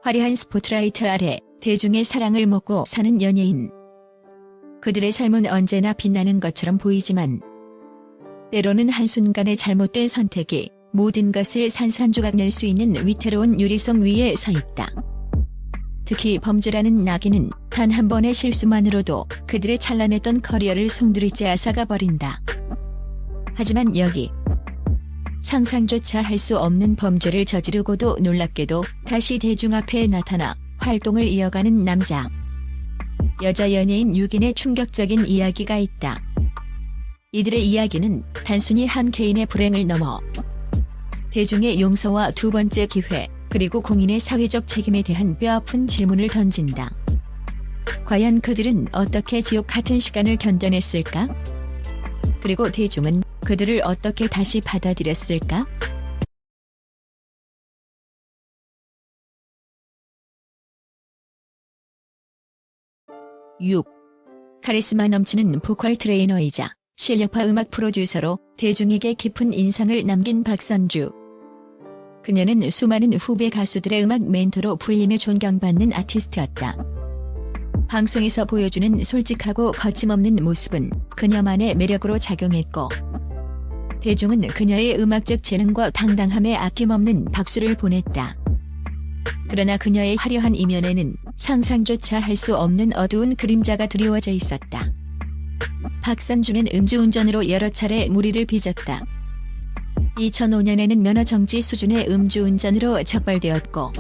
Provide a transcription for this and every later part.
화려한 스포트라이트 아래 대중의 사랑을 먹고 사는 연예인. 그들의 삶은 언제나 빛나는 것처럼 보이지만 때로는 한순간의 잘못된 선택이 모든 것을 산산조각 낼 수 있는 위태로운 유리성 위에 서 있다. 특히 범죄라는 나귀는 단 한 번의 실수만으로도 그들의 찬란했던 커리어를 송두리째 앗아가 버린다. 하지만 여기 상상조차 할 수 없는 범죄를 저지르고도 놀랍게도 다시 대중 앞에 나타나 활동을 이어가는 남자. 여자 연예인 6인의 충격적인 이야기가 있다. 이들의 이야기는 단순히 한 개인의 불행을 넘어 대중의 용서와 두 번째 기회, 그리고 공인의 사회적 책임에 대한 뼈아픈 질문을 던진다. 과연 그들은 어떻게 지옥 같은 시간을 견뎌냈을까? 그리고 대중은 그들을 어떻게 다시 받아들였을까? 6. 카리스마 넘치는 보컬 트레이너이자 실력파 음악 프로듀서로 대중에게 깊은 인상을 남긴 박선주. 그녀는 수많은 후배 가수들의 음악 멘토로 불리며 존경받는 아티스트였다. 방송에서 보여주는 솔직하고 거침없는 모습은 그녀만의 매력으로 작용했고, 대중은 그녀의 음악적 재능과 당당함에 아낌없는 박수를 보냈다. 그러나 그녀의 화려한 이면에는 상상조차 할 수 없는 어두운 그림자가 드리워져 있었다. 박선주는 음주운전으로 여러 차례 무리를 빚었다. 2005년에는 면허 정지 수준의 음주운전으로 적발되었고,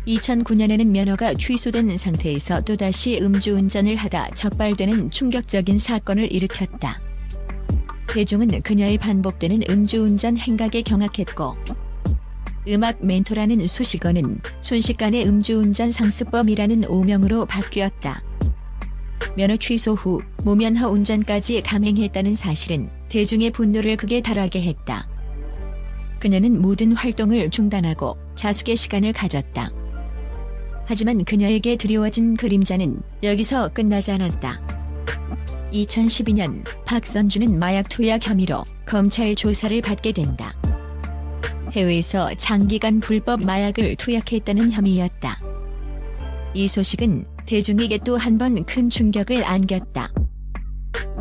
2009년에는 면허가 취소된 상태에서 또다시 음주운전을 하다 적발되는 충격적인 사건을 일으켰다. 대중은 그녀의 반복되는 음주운전 행각에 경악했고, 음악 멘토라는 수식어는 순식간에 음주운전 상습범이라는 오명으로 바뀌었다. 면허 취소 후 무면허 운전까지 감행했다는 사실은 대중의 분노를 극에 달하게 했다. 그녀는 모든 활동을 중단하고 자숙의 시간을 가졌다. 하지만 그녀에게 드리워진 그림자는 여기서 끝나지 않았다. 2012년 박선주는 마약 투약 혐의로 검찰 조사를 받게 된다. 해외에서 장기간 불법 마약을 투약했다는 혐의였다. 이 소식은 대중에게 또 한 번 큰 충격을 안겼다.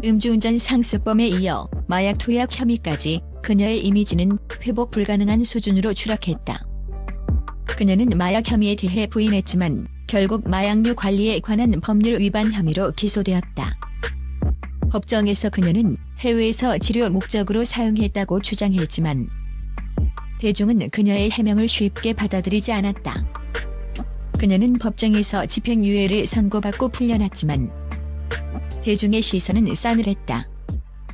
음주운전 상습범에 이어 마약 투약 혐의까지 그녀의 이미지는 회복 불가능한 수준으로 추락했다. 그녀는 마약 혐의에 대해 부인했지만 결국 마약류 관리에 관한 법률 위반 혐의로 기소되었다. 법정에서 그녀는 해외에서 치료 목적으로 사용했다고 주장했지만 대중은 그녀의 해명을 쉽게 받아들이지 않았다. 그녀는 법정에서 집행유예를 선고받고 풀려났지만 대중의 시선은 싸늘했다.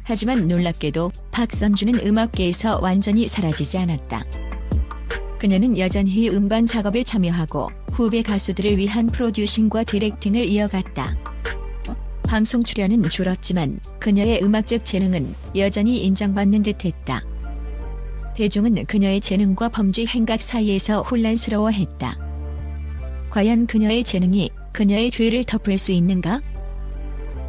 하지만 놀랍게도 박선주는 음악계에서 완전히 사라지지 않았다. 그녀는 여전히 음반 작업에 참여하고 후배 가수들을 위한 프로듀싱과 디렉팅을 이어갔다. 방송 출연은 줄었지만 그녀의 음악적 재능은 여전히 인정받는 듯했다. 대중은 그녀의 재능과 범죄 행각 사이에서 혼란스러워했다. 과연 그녀의 재능이 그녀의 죄를 덮을 수 있는가?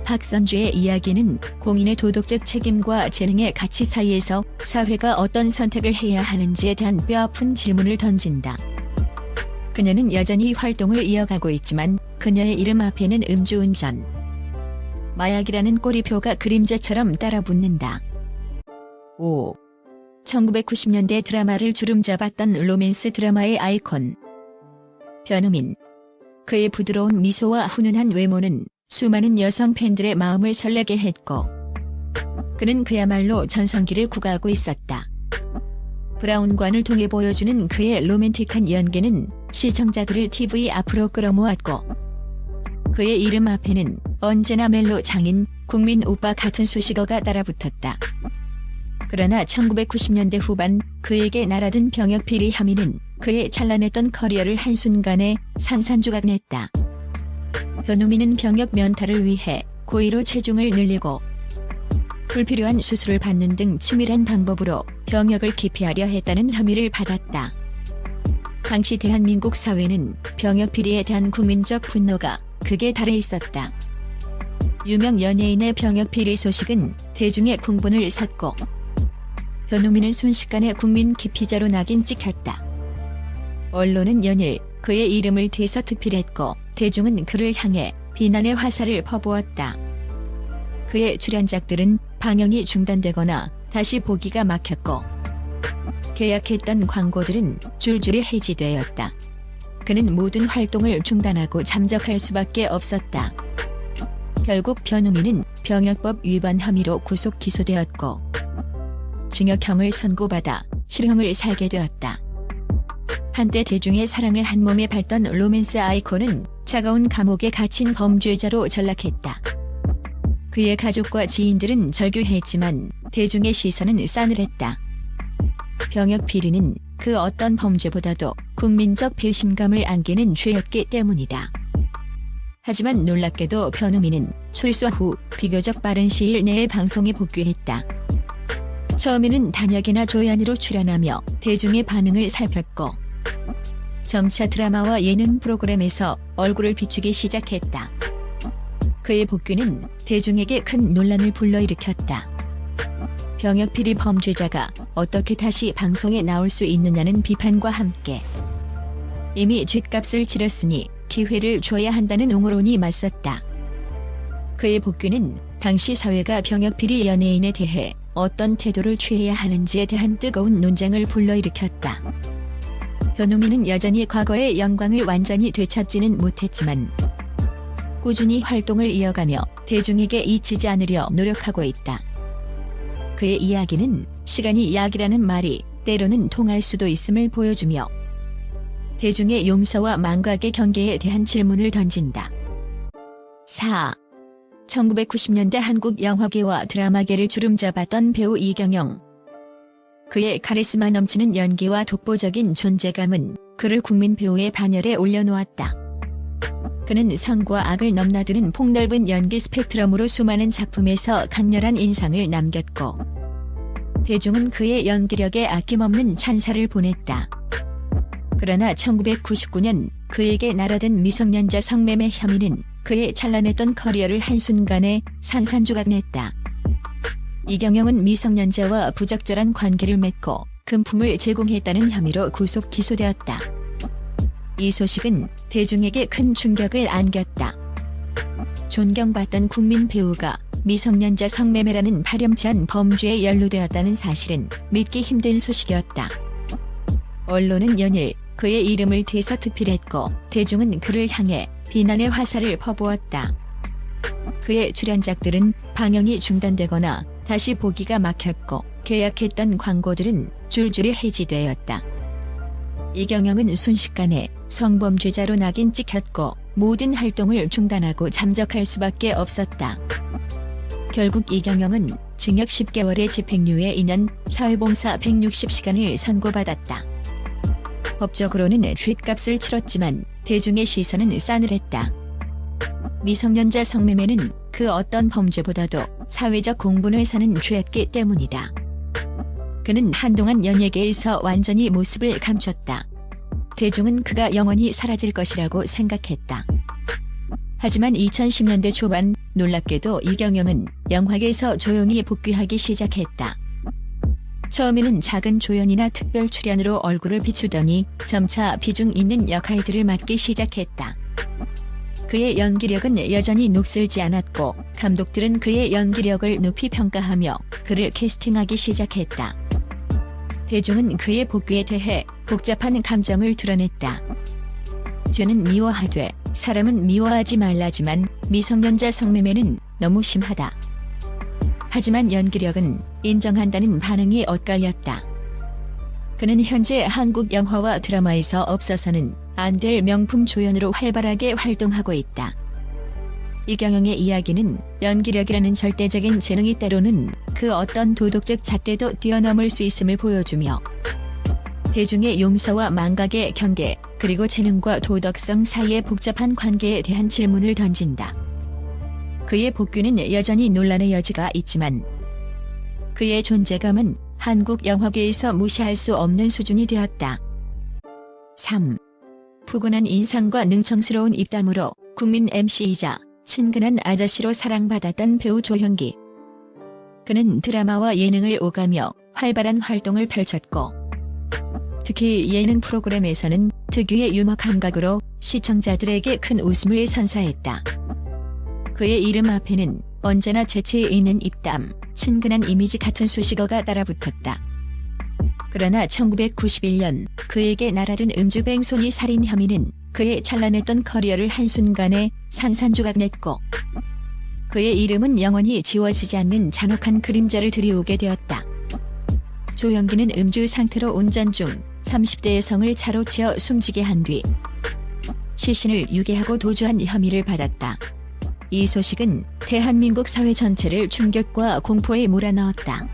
박선주의 이야기는 공인의 도덕적 책임과 재능의 가치 사이에서 사회가 어떤 선택을 해야 하는지에 대한 뼈아픈 질문을 던진다. 그녀는 여전히 활동을 이어가고 있지만 그녀의 이름 앞에는 음주운전, 마약이라는 꼬리표가 그림자처럼 따라붙는다. 5. 1990년대 드라마를 주름잡았던 로맨스 드라마의 아이콘 변우민. 그의 부드러운 미소와 훈훈한 외모는 수많은 여성 팬들의 마음을 설레게 했고, 그는 그야말로 전성기를 구가하고 있었다. 브라운관을 통해 보여주는 그의 로맨틱한 연기는 시청자들을 TV 앞으로 끌어모았고, 그의 이름 앞에는 언제나 멜로 장인, 국민 오빠 같은 수식어가 따라붙었다. 그러나 1990년대 후반 그에게 날아든 병역 비리 혐의는 그의 찬란했던 커리어를 한순간에 산산조각 냈다. 변우민은 병역 면탈을 위해 고의로 체중을 늘리고 불필요한 수술을 받는 등 치밀한 방법으로 병역을 기피하려 했다는 혐의를 받았다. 당시 대한민국 사회는 병역 비리에 대한 국민적 분노가 극에 달해 있었다. 유명 연예인의 병역 비리 소식은 대중의 공분을 샀고, 변우민은 순식간에 국민 기피자로 낙인 찍혔다. 언론은 연일 그의 이름을 대서특필했고 대중은 그를 향해 비난의 화살을 퍼부었다. 그의 출연작들은 방영이 중단되거나 다시 보기가 막혔고 계약했던 광고들은 줄줄이 해지되었다. 그는 모든 활동을 중단하고 잠적할 수밖에 없었다. 결국 변우민은 병역법 위반 혐의로 구속 기소되었고 징역형을 선고받아 실형을 살게 되었다. 한때 대중의 사랑을 한몸에 밟던 로맨스 아이콘은 차가운 감옥에 갇힌 범죄자로 전락했다. 그의 가족과 지인들은 절규했지만 대중의 시선은 싸늘했다. 병역 비리는 그 어떤 범죄보다도 국민적 배신감을 안기는 죄였기 때문이다. 하지만 놀랍게도 변우민은 출소 후 비교적 빠른 시일 내에 방송에 복귀했다. 처음에는 단역이나 조연으로 출연하며 대중의 반응을 살폈고 점차 드라마와 예능 프로그램에서 얼굴을 비추기 시작했다. 그의 복귀는 대중에게 큰 논란을 불러일으켰다. 병역 비리 범죄자가 어떻게 다시 방송에 나올 수 있느냐는 비판과 함께 이미 죗값을 치렀으니 기회를 줘야 한다는 옹호론이 맞섰다. 그의 복귀는 당시 사회가 병역 비리 연예인에 대해 어떤 태도를 취해야 하는지에 대한 뜨거운 논쟁을 불러일으켰다. 변우민은 여전히 과거의 영광을 완전히 되찾지는 못했지만 꾸준히 활동을 이어가며 대중에게 잊히지 않으려 노력하고 있다. 그의 이야기는 시간이 약이라는 말이 때로는 통할 수도 있음을 보여주며 대중의 용서와 망각의 경계에 대한 질문을 던진다. 4. 1990년대 한국 영화계와 드라마계를 주름잡았던 배우 이경영. 그의 카리스마 넘치는 연기와 독보적인 존재감은 그를 국민 배우의 반열에 올려놓았다. 그는 선과 악을 넘나드는 폭넓은 연기 스펙트럼으로 수많은 작품에서 강렬한 인상을 남겼고 대중은 그의 연기력에 아낌없는 찬사를 보냈다. 그러나 1999년 그에게 날아든 미성년자 성매매 혐의는 그의 찬란했던 커리어를 한순간에 산산조각냈다. 이경영은 미성년자와 부적절한 관계를 맺고 금품을 제공했다는 혐의로 구속 기소되었다. 이 소식은 대중에게 큰 충격을 안겼다. 존경받던 국민 배우가 미성년자 성매매라는 파렴치한 범죄에 연루되었다는 사실은 믿기 힘든 소식이었다. 언론은 연일 그의 이름을 대서특필했고 대중은 그를 향해 비난의 화살을 퍼부었다. 그의 출연작들은 방영이 중단되거나 다시 보기가 막혔고 계약했던 광고들은 줄줄이 해지되었다. 이경영은 순식간에 성범죄자로 낙인 찍혔고 모든 활동을 중단하고 잠적할 수밖에 없었다. 결국 이경영은 징역 10개월의 집행유예 2년, 사회봉사 160시간을 선고받았다. 법적으로는 죗값을 치렀지만 대중의 시선은 싸늘했다. 미성년자 성매매는 그 어떤 범죄보다도 사회적 공분을 사는 죄였기 때문이다. 그는 한동안 연예계에서 완전히 모습을 감췄다. 대중은 그가 영원히 사라질 것이라고 생각했다. 하지만 2010년대 초반 놀랍게도 이경영은 영화계에서 조용히 복귀하기 시작했다. 처음에는 작은 조연이나 특별 출연으로 얼굴을 비추더니 점차 비중 있는 역할들을 맡기 시작했다. 그의 연기력은 여전히 녹슬지 않았고 감독들은 그의 연기력을 높이 평가하며 그를 캐스팅하기 시작했다. 대중은 그의 복귀에 대해 복잡한 감정을 드러냈다. 죄는 미워하되 사람은 미워하지 말라지만 미성년자 성매매는 너무 심하다. 하지만 연기력은 인정한다는 반응이 엇갈렸다. 그는 현재 한국 영화와 드라마에서 없어서는 안 될 명품 조연으로 활발하게 활동하고 있다. 이경영의 이야기는 연기력이라는 절대적인 재능이 때로는 그 어떤 도덕적 잣대도 뛰어넘을 수 있음을 보여주며 대중의 용서와 망각의 경계, 그리고 재능과 도덕성 사이의 복잡한 관계에 대한 질문을 던진다. 그의 복귀는 여전히 논란의 여지가 있지만 그의 존재감은 한국 영화계에서 무시할 수 없는 수준이 되었다. 3. 푸근한 인상과 능청스러운 입담으로 국민 MC이자 친근한 아저씨로 사랑받았던 배우 조형기. 그는 드라마와 예능을 오가며 활발한 활동을 펼쳤고 특히 예능 프로그램에서는 특유의 유머 감각으로 시청자들에게 큰 웃음을 선사했다. 그의 이름 앞에는 언제나 재치 있는 입담, 친근한 이미지 같은 수식어가 따라붙었다. 그러나 1991년 그에게 날아든 음주뱅손이 살인 혐의는 그의 찬란했던 커리어를 한순간에 산산조각냈고 그의 이름은 영원히 지워지지 않는 잔혹한 그림자를 드리우게 되었다. 조형기는 음주 상태로 운전 중 30대 여성을 차로 치어 숨지게 한 뒤 시신을 유괴하고 도주한 혐의를 받았다. 이 소식은 대한민국 사회 전체를 충격과 공포에 몰아넣었다.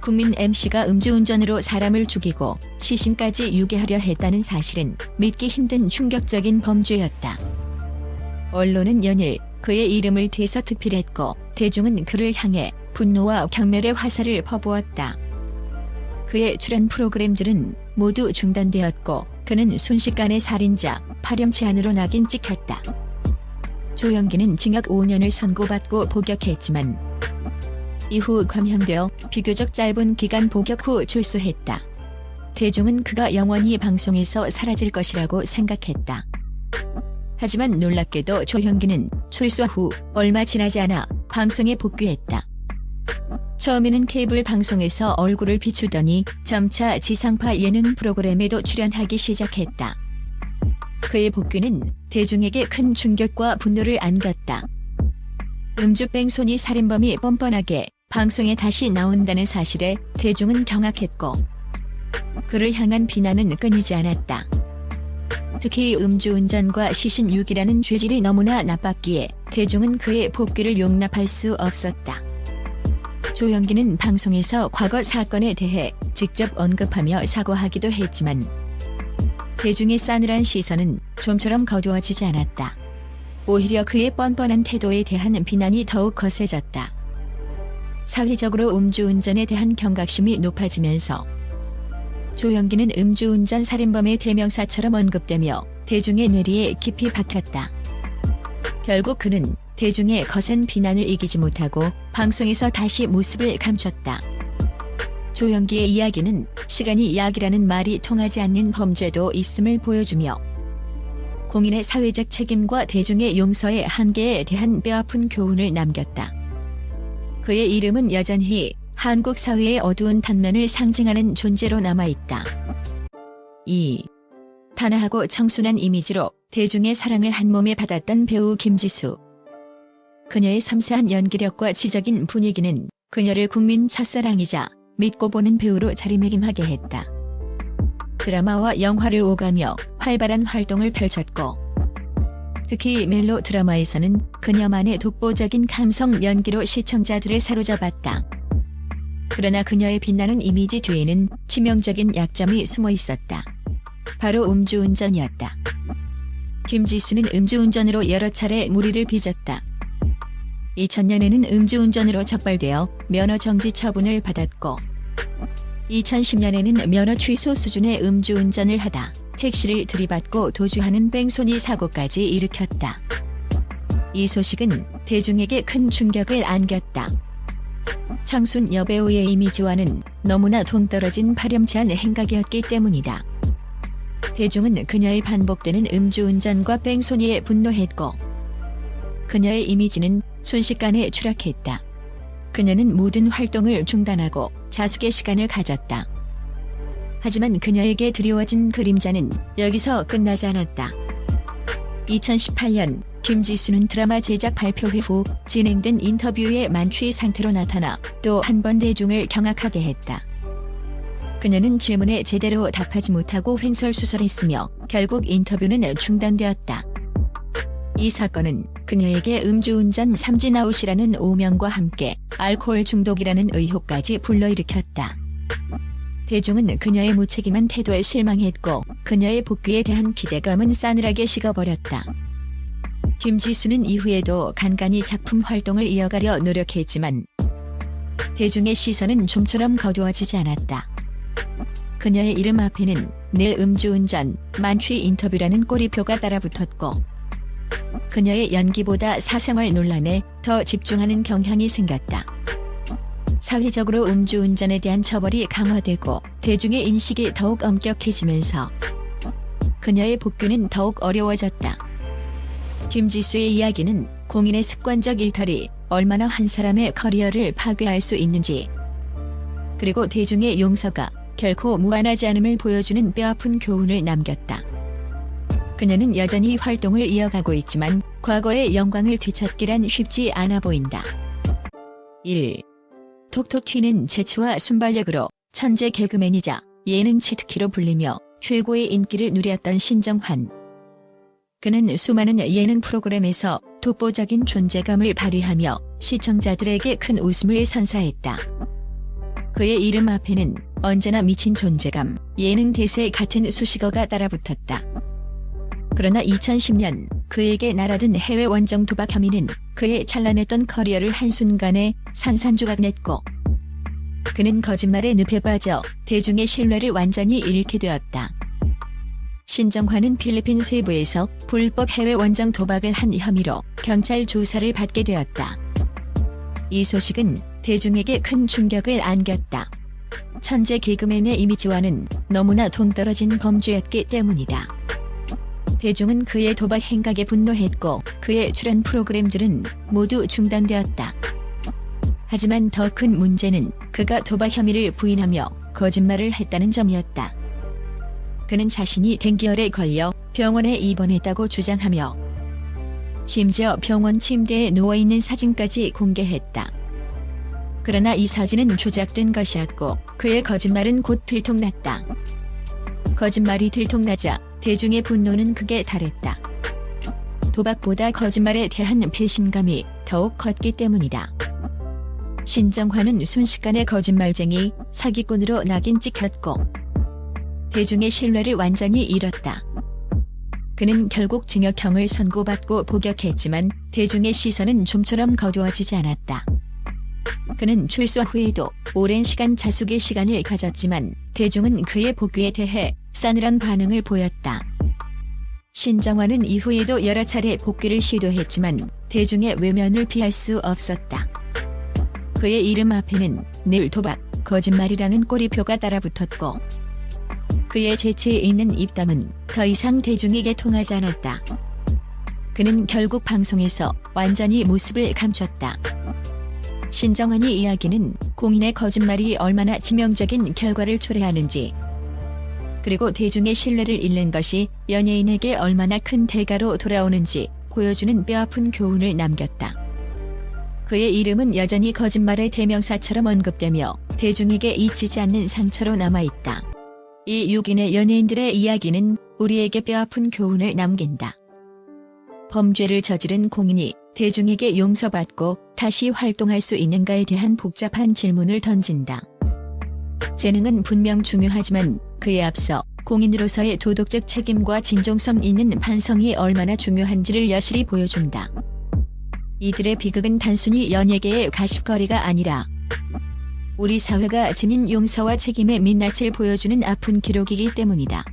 국민 MC가 음주운전으로 사람을 죽이고 시신까지 유괴하려 했다는 사실은 믿기 힘든 충격적인 범죄였다. 언론은 연일 그의 이름을 대서특필했고 대중은 그를 향해 분노와 경멸의 화살을 퍼부었다. 그의 출연 프로그램들은 모두 중단되었고 그는 순식간에 살인자, 파렴치한으로 낙인 찍혔다. 조형기는 징역 5년을 선고받고 복역했지만 이후 감형되어 비교적 짧은 기간 복역 후 출소했다. 대중은 그가 영원히 방송에서 사라질 것이라고 생각했다. 하지만 놀랍게도 조형기는 출소 후 얼마 지나지 않아 방송에 복귀했다. 처음에는 케이블 방송에서 얼굴을 비추더니 점차 지상파 예능 프로그램에도 출연하기 시작했다. 그의 복귀는 대중에게 큰 충격과 분노를 안겼다. 음주뱅손이 살인범이 뻔뻔하게 방송에 다시 나온다는 사실에 대중은 경악했고 그를 향한 비난은 끊이지 않았다. 특히 음주운전과 시신 유기라는 죄질이 너무나 나빴기에 대중은 그의 복귀를 용납할 수 없었다. 조형기는 방송에서 과거 사건에 대해 직접 언급하며 사과하기도 했지만 대중의 싸늘한 시선은 좀처럼 거두어지지 않았다. 오히려 그의 뻔뻔한 태도에 대한 비난이 더욱 거세졌다. 사회적으로 음주운전에 대한 경각심이 높아지면서 조형기는 음주운전 살인범의 대명사처럼 언급되며 대중의 뇌리에 깊이 박혔다. 결국 그는 대중의 거센 비난을 이기지 못하고 방송에서 다시 모습을 감췄다. 조형기의 이야기는 시간이 약이라는 말이 통하지 않는 범죄도 있음을 보여주며 공인의 사회적 책임과 대중의 용서의 한계에 대한 뼈아픈 교훈을 남겼다. 그의 이름은 여전히 한국 사회의 어두운 단면을 상징하는 존재로 남아있다. 2. 단아하고 청순한 이미지로 대중의 사랑을 한몸에 받았던 배우 김지수. 그녀의 섬세한 연기력과 지적인 분위기는 그녀를 국민 첫사랑이자 믿고 보는 배우로 자리매김하게 했다. 드라마와 영화를 오가며 활발한 활동을 펼쳤고 특히 멜로 드라마에서는 그녀만의 독보적인 감성 연기로 시청자들을 사로잡았다. 그러나 그녀의 빛나는 이미지 뒤에는 치명적인 약점이 숨어 있었다. 바로 음주운전이었다. 김지수는 음주운전으로 여러 차례 무리를 빚었다. 2000년에는 음주운전으로 적발되어 면허 정지 처분을 받았고 2010년에는 면허 취소 수준의 음주운전을 하다 택시를 들이받고 도주하는 뺑소니 사고까지 일으켰다. 이 소식은 대중에게 큰 충격을 안겼다. 청순 여배우의 이미지와는 너무나 동떨어진 파렴치한 행각이었기 때문이다. 대중은 그녀의 반복되는 음주운전과 뺑소니에 분노했고 그녀의 이미지는 순식간에 추락했다. 그녀는 모든 활동을 중단하고 자숙의 시간을 가졌다. 하지만 그녀에게 드리워진 그림자는 여기서 끝나지 않았다. 2018년 김지수는 드라마 제작 발표 후 진행된 인터뷰에 만취 상태로 나타나 또 한 번 대중을 경악하게 했다. 그녀는 질문에 제대로 답하지 못하고 횡설수설했으며 결국 인터뷰는 중단되었다. 이 사건은 그녀에게 음주운전 삼진아웃이라는 오명과 함께 알코올 중독이라는 의혹까지 불러일으켰다. 대중은 그녀의 무책임한 태도에 실망했고 그녀의 복귀에 대한 기대감은 싸늘하게 식어버렸다. 김지수는 이후에도 간간히 작품 활동을 이어가려 노력했지만 대중의 시선은 좀처럼 거두어지지 않았다. 그녀의 이름 앞에는 늘 음주운전, 만취 인터뷰라는 꼬리표가 따라붙었고 그녀의 연기보다 사생활 논란에 더 집중하는 경향이 생겼다. 사회적으로 음주운전에 대한 처벌이 강화되고 대중의 인식이 더욱 엄격해지면서 그녀의 복귀는 더욱 어려워졌다. 김지수의 이야기는 공인의 습관적 일탈이 얼마나 한 사람의 커리어를 파괴할 수 있는지, 그리고 대중의 용서가 결코 무한하지 않음을 보여주는 뼈아픈 교훈을 남겼다. 그녀는 여전히 활동을 이어가고 있지만 과거의 영광을 되찾기란 쉽지 않아 보인다. 1. 톡톡 튀는 재치와 순발력으로 천재 개그맨이자 예능 치트키로 불리며 최고의 인기를 누렸던 신정환. 그는 수많은 예능 프로그램에서 독보적인 존재감을 발휘하며 시청자들에게 큰 웃음을 선사했다. 그의 이름 앞에는 언제나 미친 존재감, 예능 대세 같은 수식어가 따라붙었다. 그러나 2010년 그에게 날아든 해외 원정 도박 혐의는 그의 찬란했던 커리어를 한순간에 산산조각냈고, 그는 거짓말의 늪에 빠져 대중의 신뢰를 완전히 잃게 되었다. 신정환은 필리핀 세부에서 불법 해외 원정 도박을 한 혐의로 경찰 조사를 받게 되었다. 이 소식은 대중에게 큰 충격을 안겼다. 천재 개그맨의 이미지와는 너무나 동떨어진 범죄였기 때문이다. 대중은 그의 도박 행각에 분노했고 그의 출연 프로그램들은 모두 중단되었다. 하지만 더 큰 문제는 그가 도박 혐의를 부인하며 거짓말을 했다는 점이었다. 그는 자신이 댕기열에 걸려 병원에 입원했다고 주장하며 심지어 병원 침대에 누워있는 사진까지 공개했다. 그러나 이 사진은 조작된 것이었고 그의 거짓말은 곧 들통났다. 거짓말이 들통나자 대중의 분노는 극에 달했다. 도박보다 거짓말에 대한 배신감이 더욱 컸기 때문이다. 신정환은 순식간에 거짓말쟁이, 사기꾼으로 낙인 찍혔고 대중의 신뢰를 완전히 잃었다. 그는 결국 징역형을 선고받고 복역했지만 대중의 시선은 좀처럼 거두어지지 않았다. 그는 출소 후에도 오랜 시간 자숙의 시간을 가졌지만 대중은 그의 복귀에 대해 싸늘한 반응을 보였다. 신정환은 이후에도 여러 차례 복귀를 시도했지만 대중의 외면을 피할 수 없었다. 그의 이름 앞에는 늘 도박, 거짓말이라는 꼬리표가 따라붙었고 그의 재치에 있는 입담은 더 이상 대중에게 통하지 않았다. 그는 결국 방송에서 완전히 모습을 감췄다. 신정환의 이야기는 공인의 거짓말이 얼마나 치명적인 결과를 초래하는지, 그리고 대중의 신뢰를 잃는 것이 연예인에게 얼마나 큰 대가로 돌아오는지 보여주는 뼈아픈 교훈을 남겼다. 그의 이름은 여전히 거짓말의 대명사처럼 언급되며 대중에게 잊히지 않는 상처로 남아있다. 이 6인의 연예인들의 이야기는 우리에게 뼈아픈 교훈을 남긴다. 범죄를 저지른 공인이 대중에게 용서받고 다시 활동할 수 있는가에 대한 복잡한 질문을 던진다. 재능은 분명 중요하지만 그에 앞서 공인으로서의 도덕적 책임과 진정성 있는 반성이 얼마나 중요한지를 여실히 보여준다. 이들의 비극은 단순히 연예계의 가십거리가 아니라 우리 사회가 지닌 용서와 책임의 민낯을 보여주는 아픈 기록이기 때문이다.